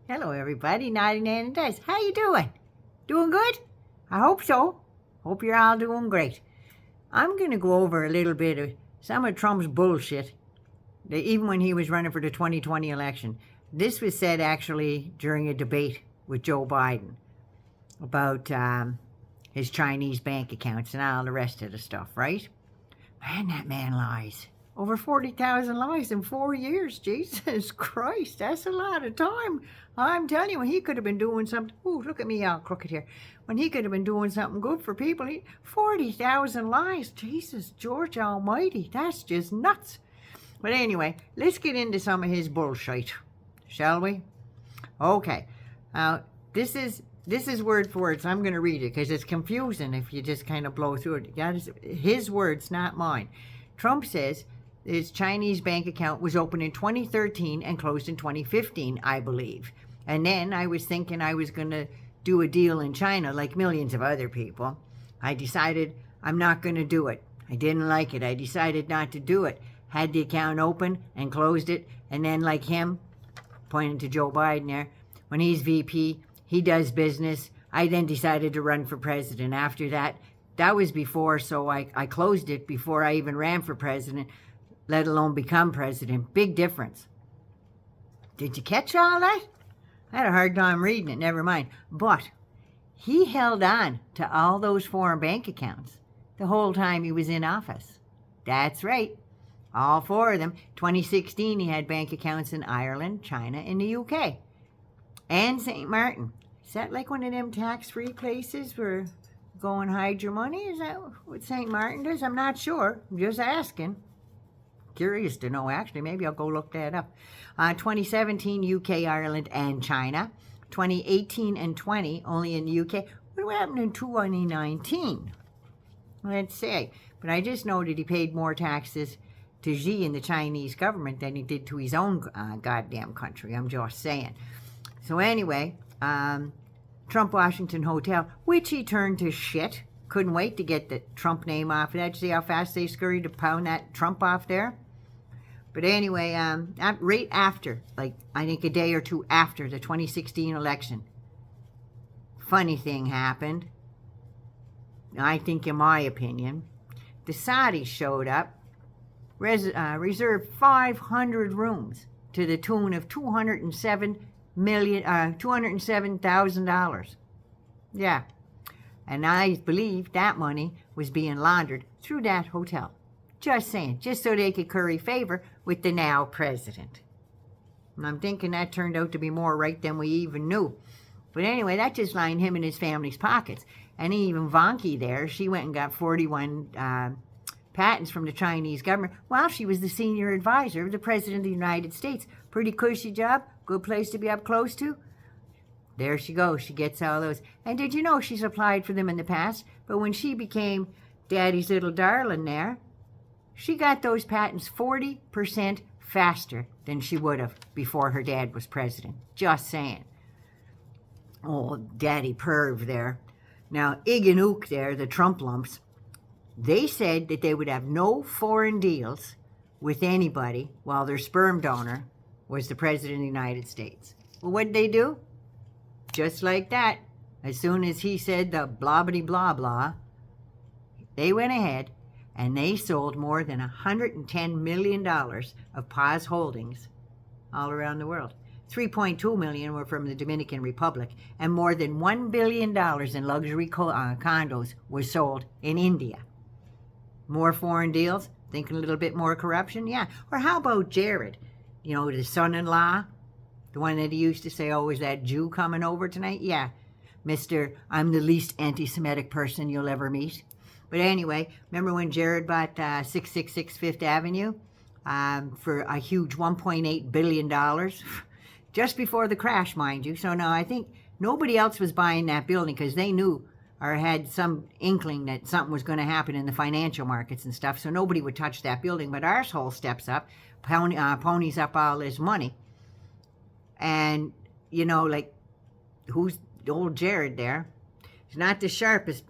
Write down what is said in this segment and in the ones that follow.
Hello, everybody. Naughty Nan and Dice. How you doing? Doing good? I hope so. Hope you're all doing great. I'm going to go over a little bit of some of Trump's bullshit, even when he was running for the 2020 election. This was said actually during a debate with Joe Biden about his Chinese bank accounts and all the rest of the stuff, right? Man, that man lies. Over 40,000 lies in 4 years. Jesus Christ, that's a lot of time. I'm telling you, when he could have been doing something. Ooh, look at me all crooked here. When he could have been doing something good for people. 40,000 lies. Jesus, George Almighty, that's just nuts. But anyway, let's get into some of his bullshit, shall we? Okay. This is word for word, so I'm going to read it because it's confusing if you just kind of blow through it. That is his words, not mine. Trump says his Chinese bank account was opened in 2013 and closed in 2015, I believe. And then I was thinking I was going to do a deal in China like millions of other people. I decided I'm not going to do it. I didn't like it. I decided not to do it. Had the account open and closed it. And then like him, pointing to Joe Biden there, when he's VP, he does business. I then decided to run for president. After that, that was before, so I closed it before I even ran for president, let alone become president. Big difference. Did you catch all that? I had a hard time reading it, never mind. But he held on to all those foreign bank accounts the whole time he was in office. That's right. All four of them. 2016, he had bank accounts in Ireland, China, and the UK. And St. Martin. Is that like one of them tax-free places where go and hide your money? Is that what St. Martin does? I'm not sure. I'm just asking. Curious to know, actually. Maybe I'll go look that up. 2017, UK, Ireland, and China. 2018 and 20, only in the UK. What happened in 2019? Let's see. But I just know that he paid more taxes to Xi in the Chinese government than he did to his own goddamn country. I'm just saying. So anyway, Trump Washington Hotel, which he turned to shit. Couldn't wait to get the Trump name off of that. See how fast they scurried to pound that Trump off there? But anyway, right after, like I think a day or two after the 2016 election, funny thing happened. I think, in my opinion, the Saudis showed up, reserved 500 rooms to the tune of $207,000. Yeah. And I believe that money was being laundered through that hotel. Just saying, just so they could curry favor with the now president. And I'm thinking that turned out to be more right than we even knew. But anyway, that just lined him and his family's pockets. And even Vanki there, she went and got 41 patents from the Chinese government while she was the senior advisor of the President of the United States. Pretty cushy job, good place to be up close to. There she goes, she gets all those. And did you know she's applied for them in the past? But when she became Daddy's little darling there, she got those patents 40% faster than she would have before her dad was president. Just saying. Oh, Daddy Perv there. Now, Ig and Ook there, the Trump lumps, they said that they would have no foreign deals with anybody while their sperm donor was the President of the United States. Well, what did they do? Just like that, as soon as he said the blah-blah-blah, they went ahead and they sold more than $110 million of Paz holdings all around the world. 3.2 million were from the Dominican Republic, and more than $1 billion in luxury condos were sold in India. More foreign deals? Thinking a little bit more corruption? Yeah. Or how about Jared? You know, the son-in-law? The one that he used to say, oh, is that Jew coming over tonight? Yeah. Mr. I'm the least anti-Semitic person you'll ever meet. But anyway, remember when Jared bought 666 Fifth Avenue for a huge $1.8 billion? Just before the crash, mind you. So now I think nobody else was buying that building because they knew or had some inkling that something was going to happen in the financial markets and stuff. So nobody would touch that building. But Arsehole steps up, ponies up all this money. And, you know, like, who's old Jared there? He's not the sharpest,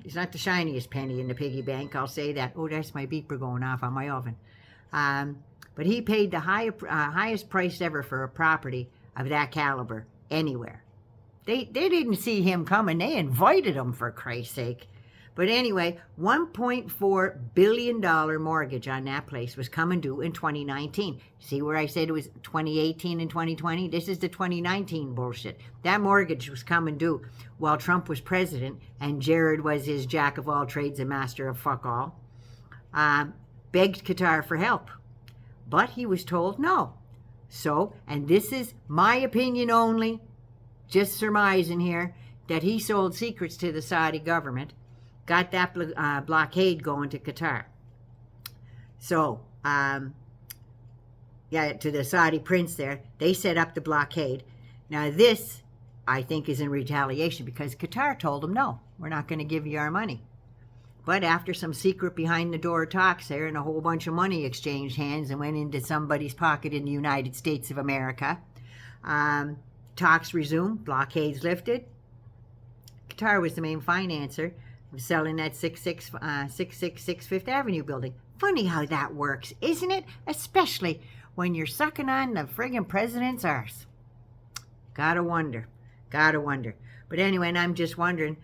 he's not the shiniest penny in the piggy bank, I'll say that. Oh, that's my beeper going off on my oven. But he paid the highest price ever for a property of that caliber anywhere. They didn't see him coming. They invited him, for Christ's sake. But anyway, $1.4 billion mortgage on that place was coming due in 2019. See where I said it was 2018 and 2020? This is the 2019 bullshit. That mortgage was coming due while Trump was president and Jared was his jack of all trades and master of fuck all. Begged Qatar for help. But he was told no. So, and this is my opinion only, just surmising here, that he sold secrets to the Saudi government, got that blockade going to Qatar. So, to the Saudi prince there, they set up the blockade. Now this, I think, is in retaliation because Qatar told them, no, we're not going to give you our money. But after some secret behind-the-door talks there and a whole bunch of money exchanged hands and went into somebody's pocket in the United States of America, talks resumed, blockades lifted. Qatar was the main financer of selling that 666 Fifth Avenue building. Funny how that works, isn't it? Especially when you're sucking on the friggin' president's arse. Gotta wonder. But anyway, and I'm just wondering,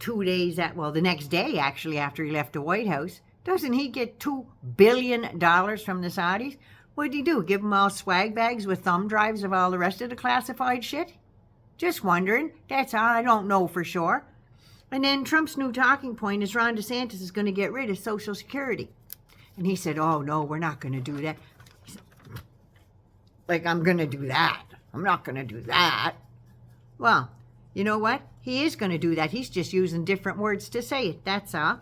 2 days, the next day actually after he left the White House, doesn't he get $2 billion from the Saudis? What'd he do? Give them all swag bags with thumb drives of all the rest of the classified shit? Just wondering. That's all. I don't know for sure. And then Trump's new talking point is Ron DeSantis is going to get rid of Social Security. And he said, oh, no, we're not going to do that. Like, I'm going to do that. I'm not going to do that. Well, you know what? He is going to do that. He's just using different words to say it. That's all.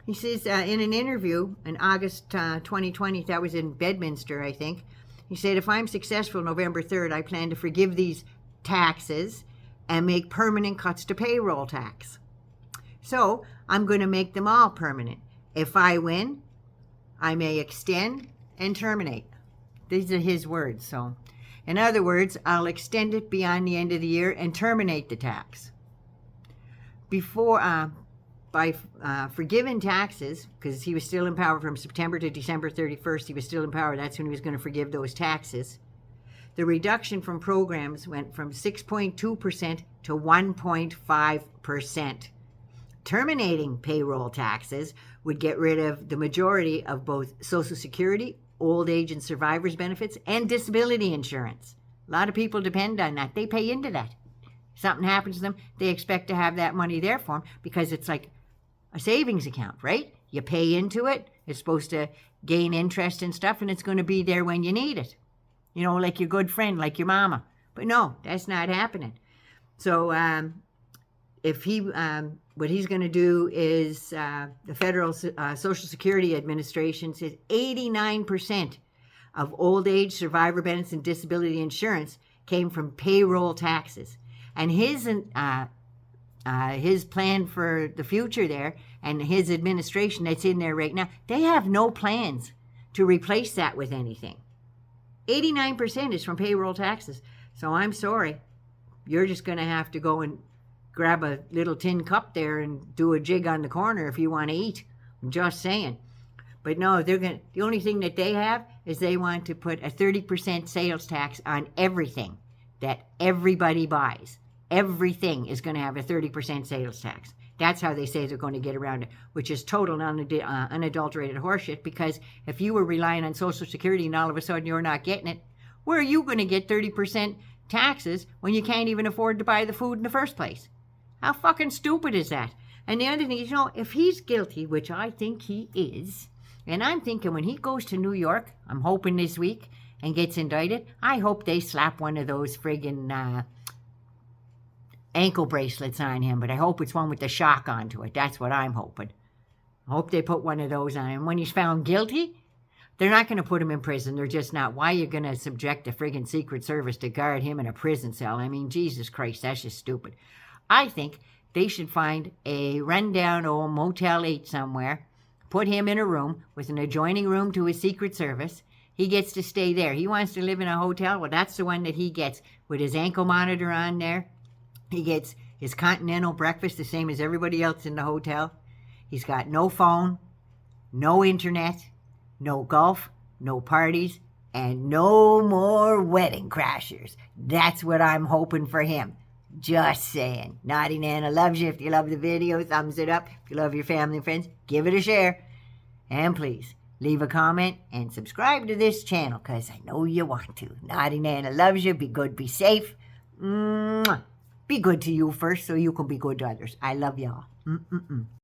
He says in an interview in August 2020, that was in Bedminster, I think, he said, if I'm successful November 3rd, I plan to forgive these taxes and make permanent cuts to payroll tax. So I'm going to make them all permanent. If I win, I may extend and terminate. These are his words. So, in other words, I'll extend it beyond the end of the year and terminate the tax. By forgiving taxes, because he was still in power from September to December 31st, he was still in power. That's when he was going to forgive those taxes. The reduction from programs went from 6.2% to 1.5%. Terminating payroll taxes would get rid of the majority of both Social Security, old age and survivors benefits, and disability insurance. A lot of people depend on that. They pay into that. Something happens to them, they expect to have that money there for them because it's like a savings account, right? You pay into it. It's supposed to gain interest and stuff, and it's going to be there when you need it. You know, like your good friend, like your mama. But no, that's not happening. So what he's going to do is the Federal Social Security Administration says 89% of old age, survivor benefits, and disability insurance came from payroll taxes. And his plan for the future there and his administration that's in there right now, they have no plans to replace that with anything. 89% is from payroll taxes. So I'm sorry. You're just going to have to go and grab a little tin cup there and do a jig on the corner if you want to eat. I'm just saying. But no, the only thing that they have is they want to put a 30% sales tax on everything that everybody buys. Everything is going to have a 30% sales tax. That's how they say they're going to get around it, which is total unadulterated horseshit, because if you were relying on Social Security and all of a sudden you're not getting it, where are you going to get 30% taxes when you can't even afford to buy the food in the first place? How fucking stupid is that? And the other thing is, if he's guilty, which I think he is, and I'm thinking when he goes to New York, I'm hoping this week, and gets indicted, I hope they slap one of those friggin' ankle bracelets on him, but I hope it's one with the shock onto it. That's what I'm hoping. I hope they put one of those on him. When he's found guilty, they're not going to put him in prison. They're just not. Why are you going to subject the friggin' Secret Service to guard him in a prison cell? I mean, Jesus Christ, that's just stupid. I think they should find a rundown old Motel 8 somewhere, put him in a room with an adjoining room to his Secret Service. He gets to stay there. He wants to live in a hotel. Well, that's the one that he gets with his ankle monitor on there. He gets his continental breakfast the same as everybody else in the hotel. He's got no phone, no internet, no golf, no parties, And no more wedding crashers. That's what I'm hoping for him. Just saying. Naughty Nana loves you. If you love the video, thumbs it up. If you love your family and friends, give it a share. And please, leave a comment and subscribe to this channel, because I know you want to. Naughty Nana loves you. Be good, be safe. Mwah. Be good to you first so you can be good to others. I love y'all.